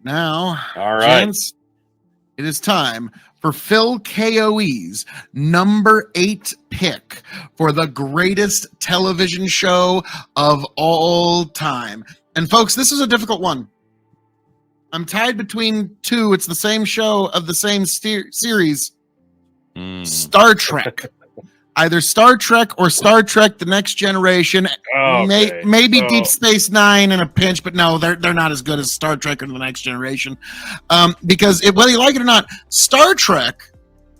Now, All right. gents, it is time for Phil K.O.E.'s number 8 pick for the greatest television show of all time. And folks, this is a difficult one. I'm tied between two. It's the same show of the same series. Star Trek. Either Star Trek or Star Trek The Next Generation. Okay. Maybe Deep Space Nine in a pinch, but no, they're not as good as Star Trek or The Next Generation. Because whether you like it or not, Star Trek,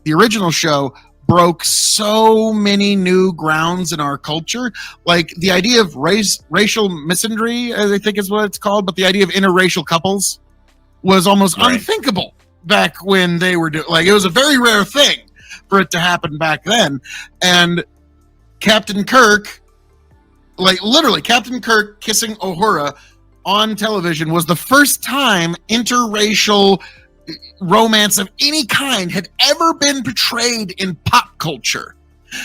the original show, broke so many new grounds in our culture. Like the idea of racial misandry, I think is what it's called, but the idea of interracial couples was almost unthinkable back when they were doing. Like, it was a very rare thing for it to happen back then. And Captain Kirk, like literally Captain Kirk kissing Uhura on television was the first time interracial romance of any kind had ever been portrayed in pop culture.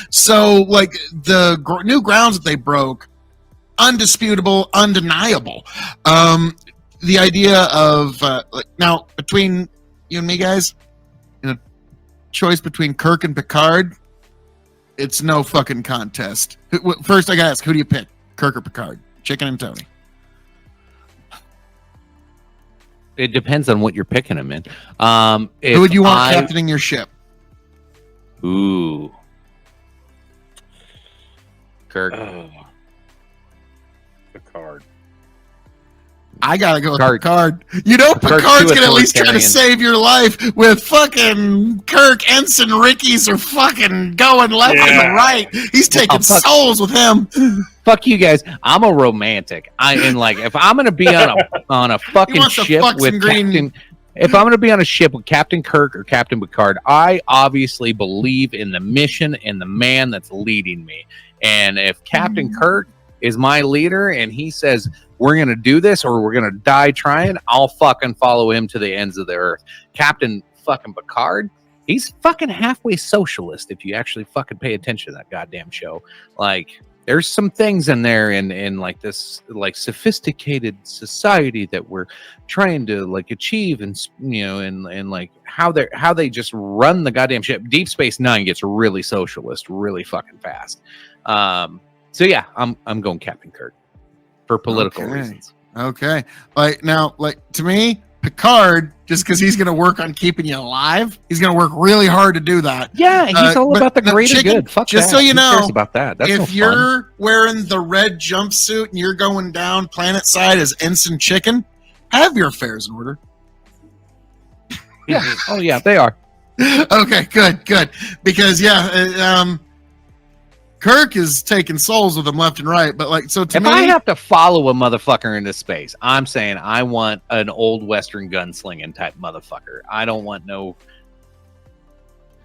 So like the new grounds that they broke, undisputable, undeniable. The idea of now between you and me, guys, in a choice between Kirk and Picard, it's no fucking contest. First, I gotta ask, who do you pick, Kirk or Picard? Chicken and Tony. It depends on what you're picking him in. Who would you want captaining your ship? Ooh, Kirk. Picard. I gotta go with Picard. You know, Picard's gonna at least try to save your life with fucking Kirk. Ensign Ricky's are fucking going left and right. He's taking souls with him. Fuck you guys. I'm a romantic. If I'm gonna be on a fucking ship with Captain, if I'm gonna be on a ship with Captain Kirk or Captain Picard, I obviously believe in the mission and the man that's leading me. And if Captain Kirk is my leader and he says we're gonna do this or we're gonna die trying, I'll fucking follow him to the ends of the earth. Captain fucking Picard, he's fucking halfway socialist if you actually fucking pay attention to that goddamn show. Like, there's some things in there in like this like sophisticated society that we're trying to like achieve, and you know, and like how they just run the goddamn ship. Deep Space Nine gets really socialist really fucking fast. So yeah, I'm going Captain Kirk for political reasons. Okay. Like now, like to me, Picard, just because he's going to work on keeping you alive, he's going to work really hard to do that. Yeah, he's all about the greater good. Fuck just that. So you know, who cares about that? That's if you're wearing the red jumpsuit and you're going down planet side as Ensign Chicken, have your affairs in order. Yeah. Oh yeah, they are. Okay, good. Because Kirk is taking souls with him left and right, but like, so to me, if I have to follow a motherfucker into space, I'm saying I want an old Western gunslinging type motherfucker. I don't want no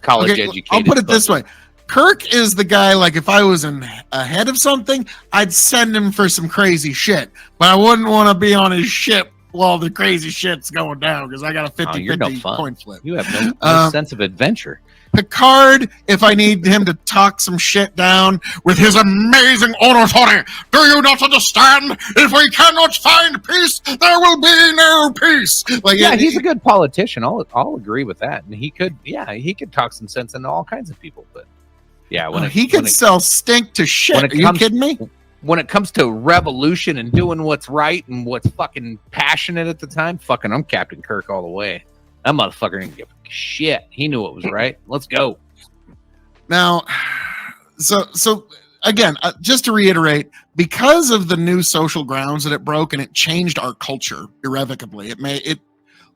college educated. I'll put it this way. Kirk is the guy, like if I was ahead of something, I'd send him for some crazy shit, but I wouldn't want to be on his ship while the crazy shit's going down because I got a 50-50 coin flip. You have no sense of adventure. Picard, if I need him to talk some shit down with his amazing oratory. Do you not understand? If we cannot find peace, there will be no peace. Like, yeah, he's a good politician. I'll agree with that. And he could talk some sense into all kinds of people. But yeah, he could sell stink to shit. Are you kidding me? When it comes to revolution and doing what's right and what's fucking passionate at the time, fucking I'm Captain Kirk all the way. That motherfucker didn't give a shit. He knew what was right. Let's go. Now, so again, just to reiterate, because of the new social grounds that it broke and it changed our culture irrevocably,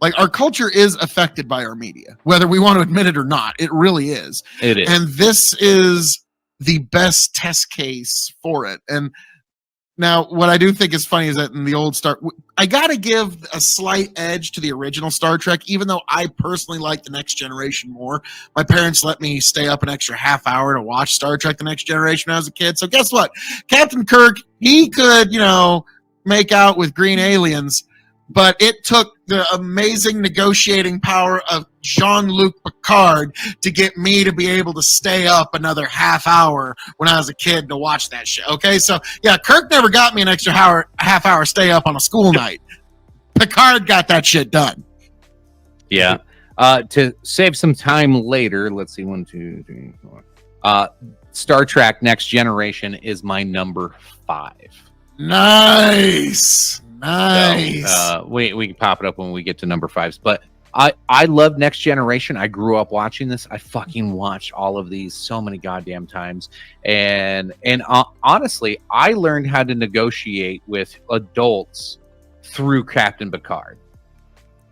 like our culture is affected by our media, whether we want to admit it or not. It really is. It is. And this is the best test case for it. And now, what I do think is funny is that in the old I got to give a slight edge to the original Star Trek, even though I personally like The Next Generation more. My parents let me stay up an extra half hour to watch Star Trek The Next Generation when I was a kid. So guess what? Captain Kirk, he could, make out with green aliens, but it took the amazing negotiating power of Jean-Luc Picard to get me to be able to stay up another half hour when I was a kid to watch that shit. Okay, so yeah, Kirk never got me an extra half hour stay up on a school night. Picard got that shit done. Yeah. To save some time later, let's see, 1, 2, 3, 4. Star Trek Next Generation is my number 5. Nice. So, we can pop it up when we get to number 5s, but I love Next Generation. I grew up watching this. I fucking watched all of these so many goddamn times, and honestly, I learned how to negotiate with adults through Captain Picard.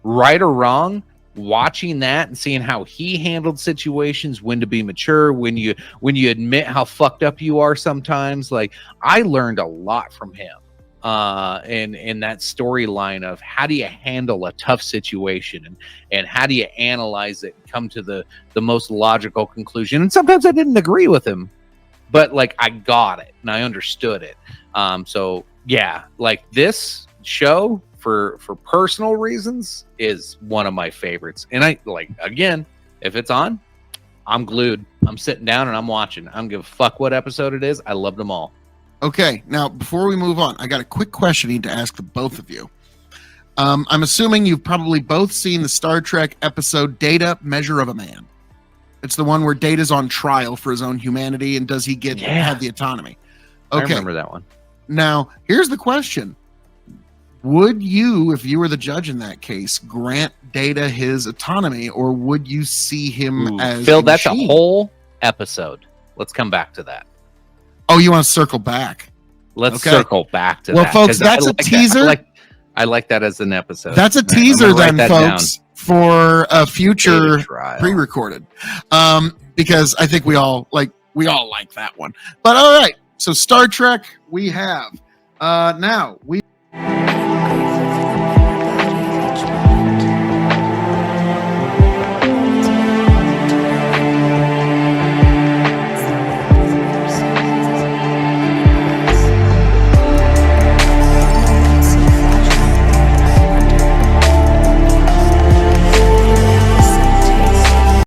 Right or wrong, watching that and seeing how he handled situations, when to be mature, when you admit how fucked up you are sometimes, like, I learned a lot from him. In that storyline of how do you handle a tough situation, and how do you analyze it and come to the most logical conclusion. And sometimes I didn't agree with him, but like, I got it and I understood it. So yeah, like, this show for personal reasons is one of my favorites. And I, like, again, if it's on, I'm glued. I'm sitting down and I'm watching. I don't give a fuck what episode it is. I love them all. Okay, now before we move on, I got a quick question I need to ask the both of you. I'm assuming you've probably both seen the Star Trek episode Data, Measure of a Man. It's the one where Data's on trial for his own humanity, and does he have the autonomy? Okay. I remember that one. Now, here's the question. Would you, if you were the judge in that case, grant Data his autonomy, or would you see him as Phil, that's a whole episode. Let's come back to that. Oh, you want to circle back? Let's circle back to that. Well, folks, that's a teaser. I like that as an episode. That's a teaser then, folks, for a future pre-recorded. Because I think we all like that one. But all right, so Star Trek we have. Now we